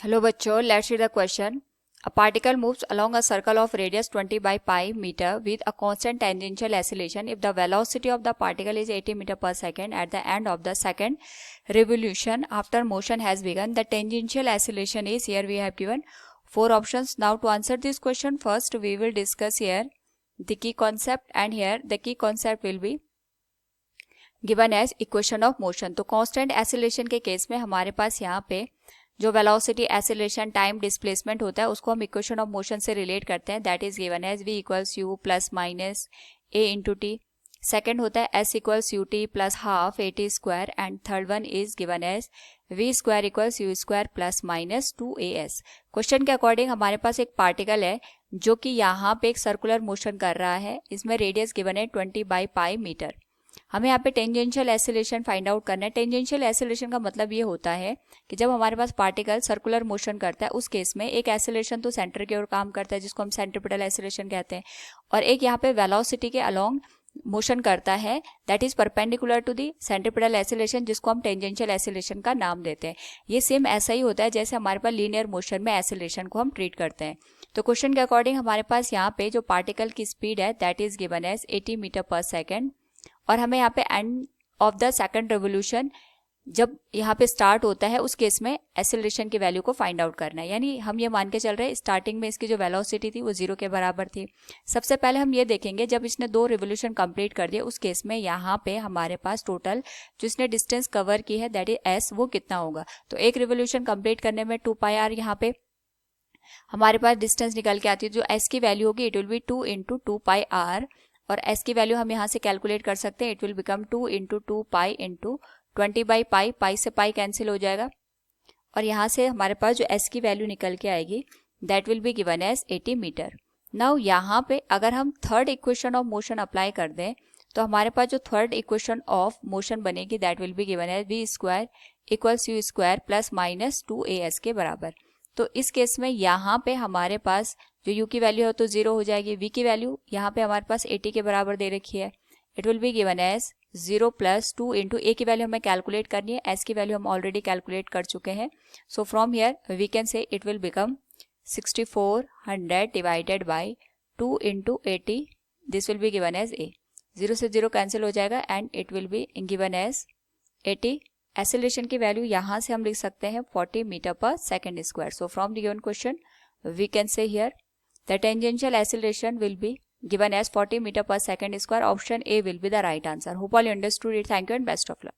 Hello बच्चों, let's read the question. A particle moves along a circle of radius 20 by pi meter with a constant tangential acceleration if the velocity of the particle is 80 meter per second at the end of the second revolution after motion has begun. The tangential acceleration is, here we have given four options. Now to answer this question, first we will discuss here the key concept, and here the key concept will be given as equation of motion. तो constant acceleration के case में हमारे पास यहाँ पे जो velocity, acylation, time displacement होता है उसको हम इक्वेशन ऑफ मोशन से रिलेट करते हैं. That is given as v equals u plus minus a into t. Second होता है s equals u t plus half a t square. And third one is given as v square equals u square plus minus 2as. Question के according हमारे पास एक particle है जो कि यहाँ पे एक सर्कुलर मोशन कर रहा है. इसमें रेडियस गिवन है 20 बाई पाई मीटर. हमें यहाँ पे टेंजेंशियल एसिलेशन फाइंड आउट करना है. टेंजेंशियल एसिलेशन का मतलब ये होता है कि जब हमारे पास पार्टिकल सर्कुलर मोशन करता है उस केस में एक एसिलेशन तो सेंटर की ओर काम करता है जिसको हम सेंट्रीपिटल एसिलेशन कहते हैं, और एक यहाँ पे वेलोसिटी के अलोंग मोशन करता है that is perpendicular to the centripetal acceleration जिसको हम टेंजेंशियल एसिलेशन का नाम देते हैं. ये सेम ऐसा ही होता है जैसे हमारे पास लीनियर मोशन में एसिलेशन को हम ट्रीट करते हैं. तो क्वेश्चन के अकॉर्डिंग हमारे पास यहाँ पे जो पार्टिकल की स्पीड है that is given as 80 metre per second, और हमें यहाँ पे end of the second revolution जब यहाँ पे स्टार्ट होता है उस केस में एसिलेशन की वैल्यू को फाइंड आउट करना है. यानी हम ये मान के चल रहे हैं स्टार्टिंग में इसकी जो वेलोसिटी थी वो 0 के बराबर थी. सबसे पहले हम ये देखेंगे जब इसने 2 रिवोल्यूशन कंप्लीट कर दिए उस केस में यहाँ पे हमारे पास टोटल जो इसने डिस्टेंस कवर की है दैट इज s, वो कितना होगा. तो एक रिवोल्यूशन कंप्लीट करने में 2 पाई आर यहाँ पे हमारे पास डिस्टेंस निकल के आती है. जो s की वैल्यू होगी it will be 2 into 2 pi R, और s की वैल्यू हम यहाँ से कैलकुलेट कर सकते हैं. It will become 2 into 2 pi into 20 by pi. Pi से पाई कैंसिल हो जाएगा और यहाँ से हमारे पास जो s की वैल्यू निकल के आएगी that will be given as 80 metre. Now यहाँ पे अगर हम third equation of motion apply कर दें तो हमारे पास जो थर्ड इक्वेशन ऑफ मोशन बनेगी that will be given as v square equals u square plus minus 2as के बराबर. तो इस केस में यहाँ पे हमारे पास जो u की वैल्यू है तो 0 हो जाएगी. v की वैल्यू यहाँ पे हमारे पास 80 के बराबर दे रखी है. It will be given as 0 plus 2 into a की वैल्यू हमें कैलकुलेट करनी है, s की वैल्यू हम ऑलरेडी कैलकुलेट कर चुके हैं. So from here we can say it will become 6400 divided by 2 into 80. This will be given as a. 0 से 0 कैंसिल हो जाएगा and it will be given as 80. Acceleration की वैल्यू यहाँ से हम लिख सकते हैं 40 metre per second square. So from the given question we can say here the tangential acceleration will be given as 40 meter per second square. Option A will be the right answer. Hope all you understood it. Thank you and best of luck.